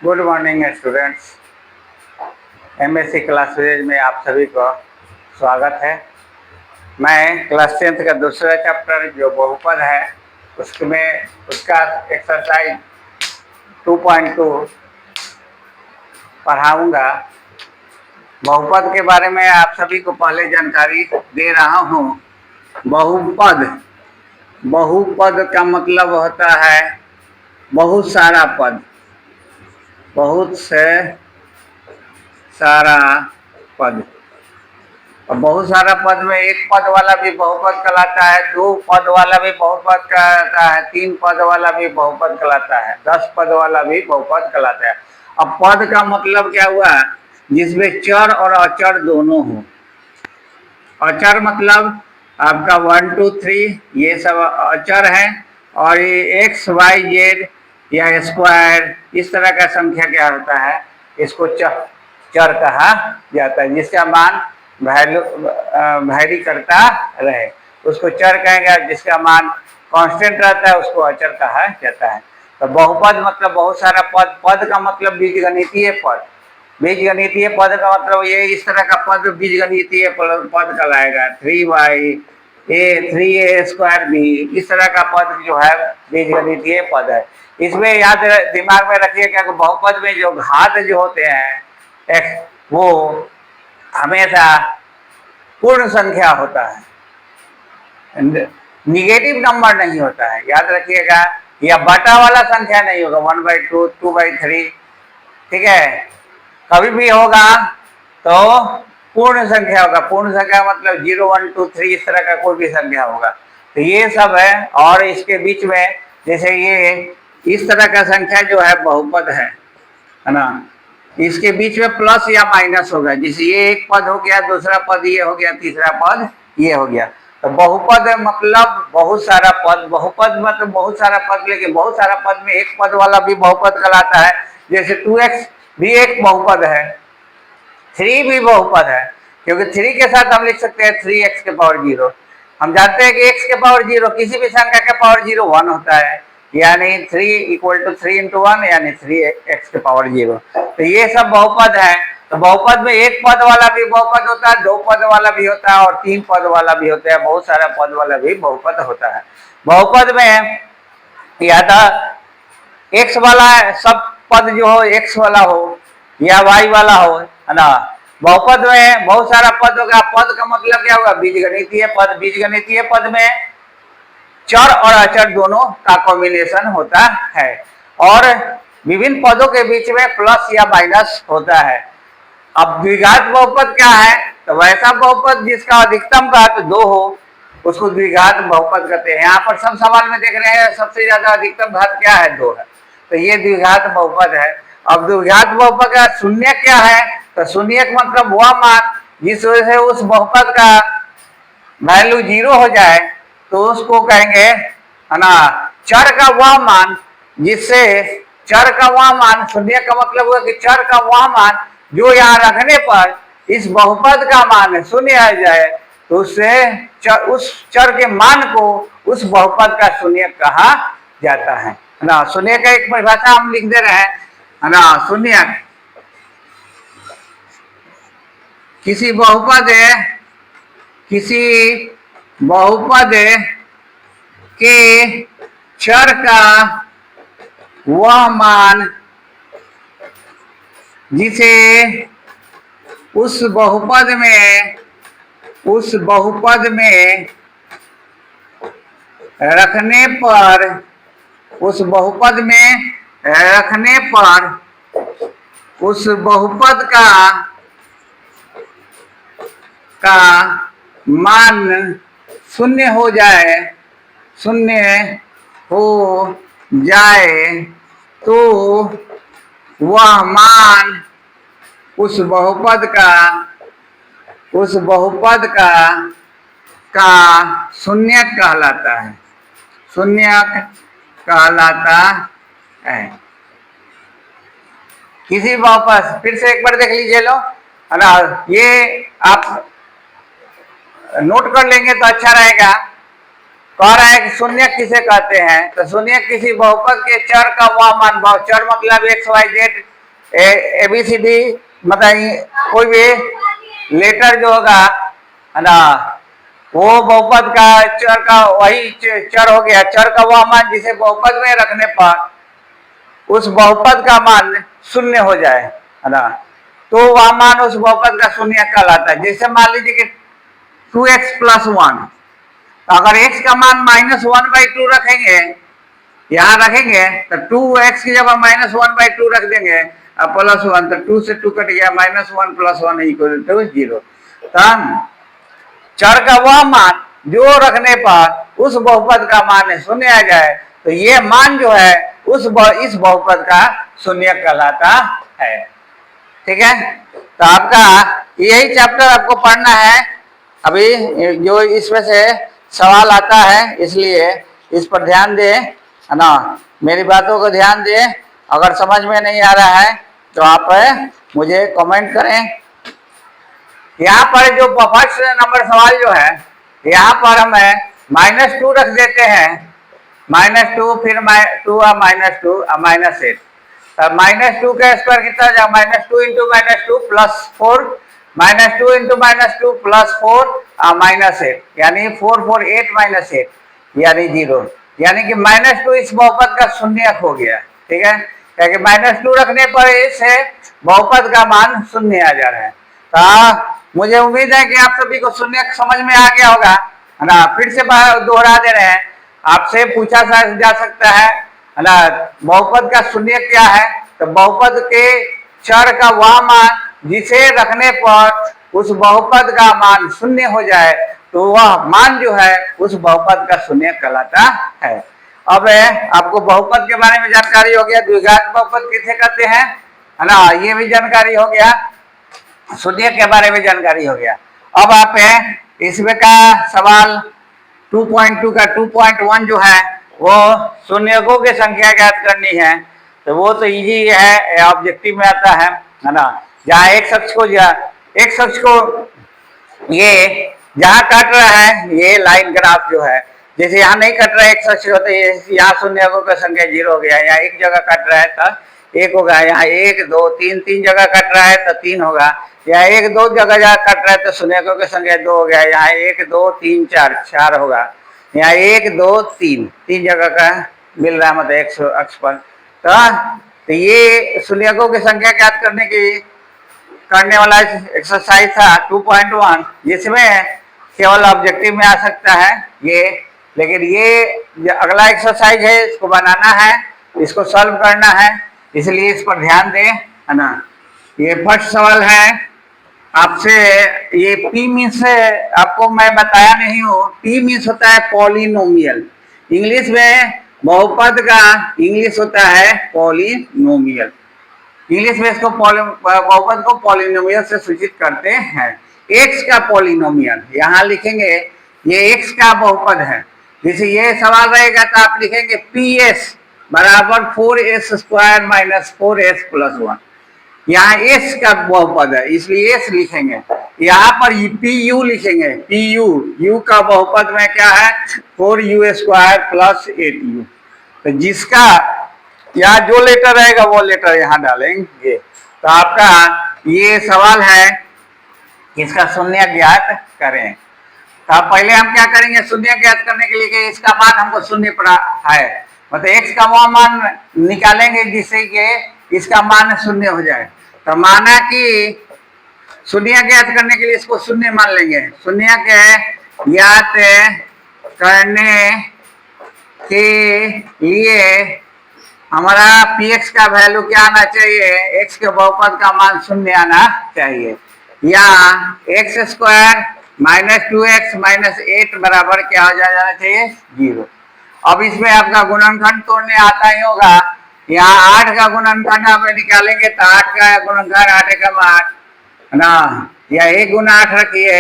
Good morning students. MSc classes में आप सभी को स्वागत है। मैं क्लास 10th का दूसरा चैप्टर जो बहुपद है उसका एक्सरसाइज 2.2 पढ़ाऊंगा। बहुपद के बारे में आप सभी को पहले जानकारी दे रहा हूँ। बहुपद का मतलब होता है बहुत सारा पद, बहुत से सारा पद। और बहुत सारा पद में एक पद वाला भी बहुपद कहलाता है, 2 पद वाला भी बहुपद कहलाता है, 3 पद वाला भी बहुपद कहलाता है, 10 पद वाला भी बहुपद कहलाता है। अब पद का मतलब क्या हुआ? जिसमें चर और अचर दोनों हो। अचर मतलब आपका 1 2 3 ये सब अचर है, और ये x y z या स्क्वायर इस तरह का संख्या क्या होता है, इसको चर कहा जाता है। जिसका मान वैरी करता रहे उसको चर कहेंगे, जिसका मान कांस्टेंट रहता है उसको अचर कहा जाता है। तो बहुपद मतलब बहुत सारा पद। पद का मतलब बीजगणितीय पद। बीजगणितीय पद का मतलब ये इस तरह का पद बीजगणितीय पद कहलाएगा। 3a स्क्वायर भी इस तरह का पद जो है बीजगणितीय पद है। इसमें याद दिमाग में रखिएगा कि बहुपद में जो घात जो होते हैं वो हमेशा पूर्ण संख्या होता है, निगेटिव नंबर नहीं होता है। याद रखिएगा, या बटा वाला संख्या नहीं होगा, 1/2 2/3, ठीक है। कभी भी होगा तो पूर्ण संख्या होगा। पूर्ण संख्या मतलब 0 1 2 3 इस तरह का कोई भी संख्या होगा। तो ये सब है। और इसके बीच में जैसे ये इस तरह का संख्या जो है बहुपद है ना, इसके बीच में प्लस या माइनस होगा। जैसे ये एक पद हो गया, दूसरा पद ये हो गया, तीसरा पद ये हो गया। तो बहुपद मतलब बहुत सारा पद। बहुपद मतलब बहुत सारा पद, लेकिन बहुत सारा पद में एक पद वाला भी बहुपद कहलाता है। जैसे 2x भी एक बहुपद है, 3 भी बहुपद है, क्योंकि 3 के साथ हम लिख सकते हैं 3x के पावर 0। हम जानते हैं कि x के पावर 0 किसी भी संख्या के पावर 0 1 होता है, यानी 3 = 3 × 1 यानी 3x के पावर 0। तो ये सब बहुपद है। तो बहुपद में एक पद वाला भी बहुपद होता है, 2 पद वाला भी होता है, और 3 पद वाला भी होता है, बहुत सारा पद वाला भी बहुपद होता है। बहुपद में या तो x वाला सब पद जो हो x वाला हो या y वाला हो, है ना। बहुपद में बहुत सारा पद होगा। पद का मतलब क्या होगा? बीजगणितीय पद। बीजगणितीय पद में चर और अचर दोनों का कॉम्बिनेशन होता है, और विभिन्न पदों के बीच में प्लस या माइनस होता है। अब द्विघात बहुपद क्या है? तो वैसा बहुपद जिसका अधिकतम घात 2 हो उसको द्विघात बहुपद कहते हैं। यहाँ पर सब सवाल में देख रहे हैं सबसे ज्यादा अधिकतम घात क्या है? 2 है, तो ये द्विघात बहुपद है। अब द्विघात बहुपद का शून्य क्या है? तो शून्य मतलब वह मान जिस वजह से उस बहुपद का वैल्यू 0 हो जाए तो उसको कहेंगे, है ना, चर का वह मान जिससे चर का वह मान, शून्य का मतलब हुआ कि चर का वह मान जो यहाँ रखने पर इस बहुपद का मान शून्य आ जाए, तो उससे उस चर के मान को उस बहुपद का शून्य कहा जाता है ना। शून्य का एक परिभाषा हम लिख दे रहे हैं, है ना। शून्य किसी बहुपद के चर का वह मान जिसे उस बहुपद में रखने पर उस बहुपद का मान शून्य हो जाए तो वह मान उस बहुपद का शून्य कहलाता है। किसी बहुपद, फिर से एक बार देख लीजिए लो, है ना। ये आप नोट कर लेंगे तो अच्छा रहेगा। कह रहा है कि शून्य किसे कहते हैं? तो शून्य किसी बहुपद के चर का वह मान, चर मतलब x y z ABCD मतलब कोई भी लेटर जो होगा है ना, वो बहुपद का चर का वही चर हो गया, चर का वह मान जिसे बहुपद में रखने पर उस बहुपद का मान शून्य हो जाए, है ना, तो वह मान उस बहुपद का शून्य कहलाता है। जैसे मान लीजिए कि 2x + 1, अगर x का मान -1/2 रखेंगे, यहाँ रखेंगे तो 2x की जगह -1/2 रख देंगे अब +1, तो 2 से 2 कट गया, -1 + 1 = 0। तब चर का वह मान जो रखने पर उस बहुपद का मान शून्य आ जाए, तो ये मान जो है इस बहुपद का शून्य कहलाता है। ठीक है, तो आपका यही चैप्टर आपको पढ़ना है अभी, जो इसमें से सवाल आता है, इसलिए इस पर ध्यान दें, है ना, मेरी बातों को ध्यान दें। अगर समझ में नहीं आ रहा है तो आप मुझे कमेंट करें। यहाँ पर जो फर्स्ट नंबर सवाल जो है, यहाँ पर हम -2 रख देते हैं, -2 फिर 2 -2 -8, -2 का स्क्वायर कितना जाएगा, -2 × -2 + 4, -2 × -2 + 4 -8, यानी 4 4 8 -8 यानी 0, यानी कि -2 इस बहुपद का शून्य हो गया। ठीक है, क्योंकि -2 रखने पर इस बहुपद का मान शून्य आ जा रहा है। तो मुझे उम्मीद है कि आप सभी को शून्य समझ में आ गया होगा, है ना। फिर से दोहरा दे रहे हैं, आपसे पूछा जा सकता है ना, बहुपद का शून्य क्या है, तो बहुपद के चर का वह मान जिसे रखने पर उस बहुपद का मान शून्य हो जाए, तो वह मान जो है उस बहुपद का शून्य कहलाता है। अब आपको बहुपद के बारे में जानकारी हो गया, द्विघात बहुपद किसे कहते हैं, है ना, ये भी जानकारी हो गया, शून्य के बारे में जानकारी हो गया। अब आप इसमें का सवाल 2.2 का 2.1 जो है वो शून्यकों की संख्या ज्ञात करनी है, तो वो तो इजी है, ऑब्जेक्टिव में आता है ना। जहाँ एक शख्स को ये जहाँ काट रहा है ये लाइन ग्राफ जो है, जैसे यहाँ नहीं कट रहा है एक शख्स होता है, यहाँ शून्यकों की संख्या 0 हो गया, यहाँ एक जगह कट रहा है तो 1 होगा, यहाँ 1 2 3 3 जगह कट रहा है तो 3 होगा, यहाँ 1 2 जगह कट रहा है तो शून्यकों की संख्या 2 हो गया, यहाँ 1 2 3 4 4 होगा, यहाँ 1 2 3 3 जगह का मिल रहा है, मतलब 100 अक्ष पर। तो ये शून्यकों की संख्या ज्ञात करने वाला एक्सरसाइज था 2.1, जिसमें केवल ऑब्जेक्टिव में आ सकता है ये, लेकिन ये अगला एक्सरसाइज है, इसको बनाना है, इसको सॉल्व करना है, इसलिए इस पर ध्यान दें, है ना। ये फर्स्ट सवाल है आपसे, ये P मीन्स आपको मैं बताया नहीं हूँ, P मीन्स होता है पॉलिनोमियल, इंग्लिश में बहुपद का इंग्लिश होता है पॉलिनोमियल, इंग्लिश में इसको बहुपद को पॉलिनोमियल से सूचित करते हैं। x का पॉलिनोमियल यहाँ लिखेंगे, ये x का बहुपद है, जैसे ये सवाल रहेगा तो आप लिखेंगे PS बराबर 4s² - 4s + 1, यहाँ s का बहुपद है इसलिए s लिखेंगे, यहाँ पर PU लिखेंगे, PU u का बहुपद में क्या है 4u² + 8u, तो जिसका यहाँ जो लेटर रहेगा वो लेटर यहाँ डालेंगे। तो आपका ये सवाल है, इसका शून्य ज्ञात करें। तो पहले हम क्या करेंगे, शून्य ज्ञात करने के लिए कि इसका मान हमको शून्य पड़ा है, मतलब x का वो मान निकालेंगे जिससे कि इसका मान शून्य हो जाए। तो माना कि शून्य ज्ञात करने के लिए इसको शून्य मान लेंगे, शून्य के ज्ञात करने के लिए हमारा px का वैल्यू क्या आना चाहिए, x के बहुपद का मान शून्य आना चाहिए, या x² - 2x - 8 बराबर क्या हो जाना चाहिए 0। अब इसमें आपका गुणनखंड तोड़ने आता ही होगा, यहाँ 8 का गुणनखंड आप निकालेंगे तो 8 का गुणनखंड 8 का 8 है ना, या 1 × 8 रखिए,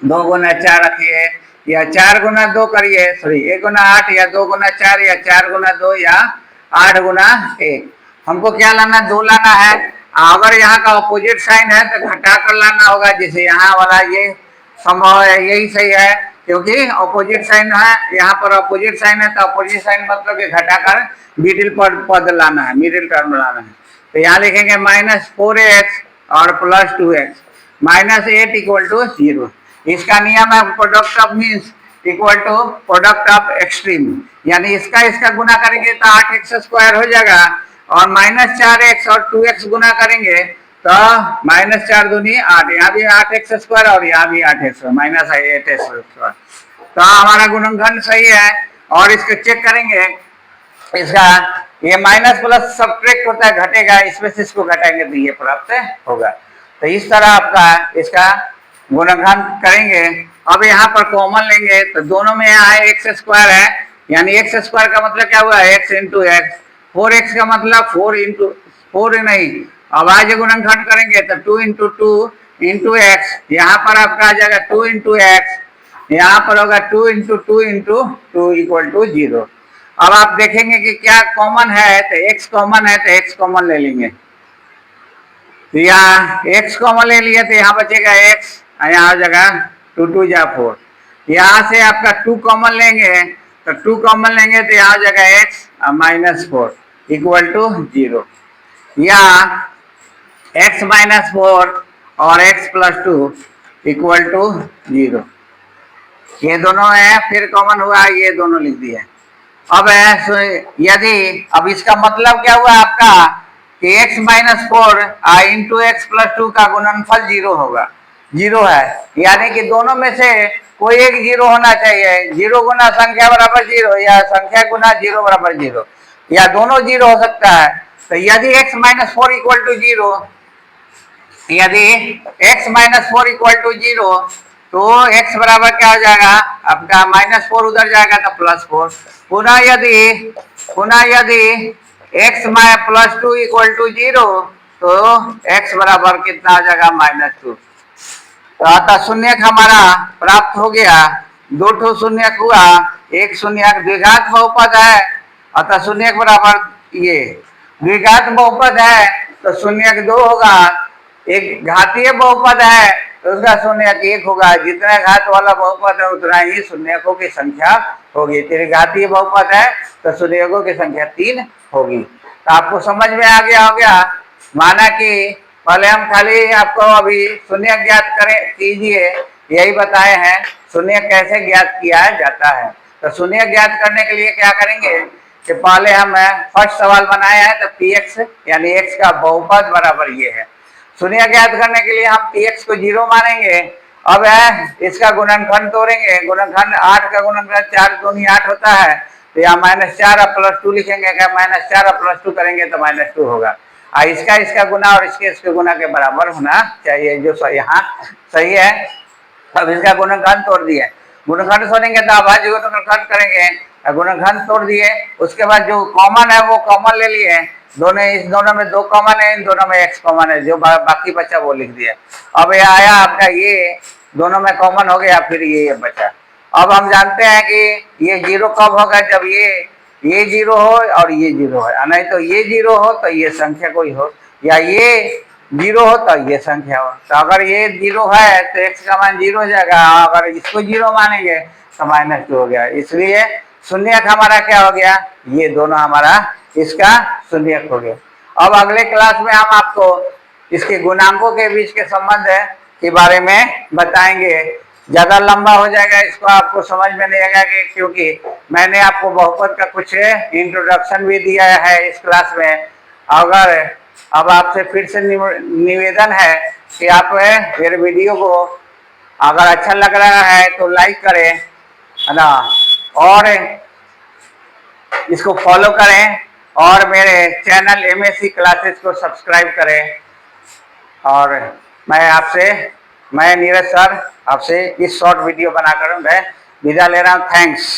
2 × 4 रखिए, या 4 × 2 करिए, सॉरी 1 × 8 या 2 × 4 या 4 × 2 या 8 × 1, हमको क्या लाना, 2 लाना है। अगर यहाँ का अपोजिट साइन है तो घटा कर लाना होगा, जैसे यहाँ वाला ये संभव है, यही सही है, क्योंकि अपोजिट साइन है, यहाँ पर अपोजिट साइन है तो अपोजिट साइन मतलब कि घटाकर मिडिल पद लाना है, मिडिल टर्म लाना है। तो यहाँ लिखेंगे -4x और +2x, -8 इक्वल टू 0। इसका नियम है product of means equal to product of extreme, यानी इसका गुना करेंगे तो 8x² हो जाएगा, और -4x और 2x गुना करेंगे तो -4 दूनी 8, यहाँ भी 8x² और यहाँ भी 8x -8x²। तो हमारा गुणनखंड सही है। और इसको चेक करेंगे, इसका ये माइनस प्लस सब्ट्रैक्ट होता है, घटेगा, इसमें से इसको घटाएंगे तो ये प्राप्त होगा। तो इस तरह आपका इसका गुणनखंड करेंगे। अब यहाँ पर कॉमन लेंगे तो दोनों में यहाँ x² है, यानी x² का मतलब क्या हुआ, x इंटू एक्स। 4x का मतलब 4 नहीं, अब आज गुणनखंड करेंगे तो 2 इंटू 2 इंटू एक्स, यहाँ पर आपका आ जाएगा 2 इंटू एक्स, यहाँ पर होगा 2 इंटू 2 इंटू 2 इक्वल टू 0। अब आप देखेंगे कि क्या कॉमन है, तो x कॉमन है तो x कॉमन ले लेंगे। तो यहाँ x कॉमन ले लिया तो यहाँ बचेगा x, यहाँ हो जाएगा 2 2 जा 4। यहाँ से आपका 2 कॉमन लेंगे तो 2 कॉमन लेंगे तो यहाँ हो जाएगा x -4 इक्वल टू 0। यहाँ x -4 और x + 2 इक्वल टू 0, ये दोनों है, फिर कॉमन हुआ, ये दोनों लिख दिए। अब यदि अब इसका मतलब क्या हुआ आपका कि x -4 इंटू x + 2 का गुणनफल 0 होगा, 0 है, यानी कि दोनों में से कोई एक 0 होना चाहिए। 0 गुना संख्या बराबर 0, या संख्या गुना 0 बराबर 0, या दोनों 0 हो सकता है। तो यदि x -4 इक्वल टू 0, यदि x -4 इक्वल टू 0, तो x बराबर क्या हो जाएगा आपका, -4 उधर जाएगा तो +4। पुनः यदि x +2 इक्वल टू 0, तो x बराबर कितना हो जाएगा, -2। तो अतः शून्यक हमारा प्राप्त हो गया। 2 ठो शून्यक हुआ, एक शून्यक द्विघात बहुपद है, अतः शून्यक बराबर ये द्विघात बहुपद है तो शून्यक 2 होगा। एक घातीय बहुपद है तो उसका शून्यक 1 होगा। जितना घात वाला बहुपद है उतना ही शून्यकों की संख्या होगी। त्रिघातीय बहुपद है तो शून्यकों की संख्या 3 होगी। तो आपको समझ में आ गया हो गया। माना कि पहले हम खाली आपको अभी शून्य ज्ञात करें कीजिए, यही बताए हैं शून्य कैसे ज्ञात किया जाता है। तो शून्य ज्ञात करने के लिए क्या करेंगे कि पहले हम फर्स्ट सवाल बनाए हैं, तो px यानी x का बहुपद बराबर ये है। शून्य ज्ञात करने के लिए हम px को 0 मानेंगे। अब इसका गुणनखंड तोड़ेंगे, गुणनखंड 8 का गुणनखंड 4 दूनी 8 होता है, तो यहाँ -4 और +2 लिखेंगे। -4 और +2 करेंगे तो -2 होगा। इसका गुना और इसके गुना के बराबर होना चाहिए, जो यहाँ सही है। अब इसका गुणनखंड तोड़ दिए, गुणनखंड तोड़ेंगे तो अभाज्य गुणनखंड करेंगे, गुणनखंड तोड़ दिए। उसके बाद जो कॉमन है वो कॉमन ले लिए, दोनों इस दोनों में 2 कॉमन है, इन दोनों में x कॉमन है, जो बाकी बचा वो लिख दिया। अब ये आया आपका, ये दोनों में कॉमन हो गया, फिर ये बचा। अब हम जानते हैं कि ये 0 कब होगा, जब ये 0 हो और ये 0 है, नहीं तो ये 0 हो तो ये संख्या कोई हो, या ये 0 हो तो ये संख्या हो। तो अगर ये 0 है तो x का मान 0 हो जाएगा, अगर इसको 0 मानेंगे तो -2 हो गया। इसलिए शून्यक हमारा क्या हो गया, ये दोनों हमारा इसका शून्यक हो गया। अब अगले क्लास में हम आपको इसके गुणांकों के बीच के संबंध के बारे में बताएंगे। ज्यादा लंबा हो जाएगा, इसको आपको समझ में नहीं आएगा क्योंकि मैंने आपको बहुपद का कुछ इंट्रोडक्शन भी दिया है इस क्लास में। अगर अब आपसे फिर से निवेदन है कि आप मेरे वीडियो को अगर अच्छा लग रहा है तो लाइक करें, है ना, और इसको फॉलो करें, और मेरे चैनल MSc क्लासेस को सब्सक्राइब करें। और मैं नीरज सर आपसे इस शॉर्ट वीडियो बनाकर मैं विदा ले रहा हूँ। थैंक्स।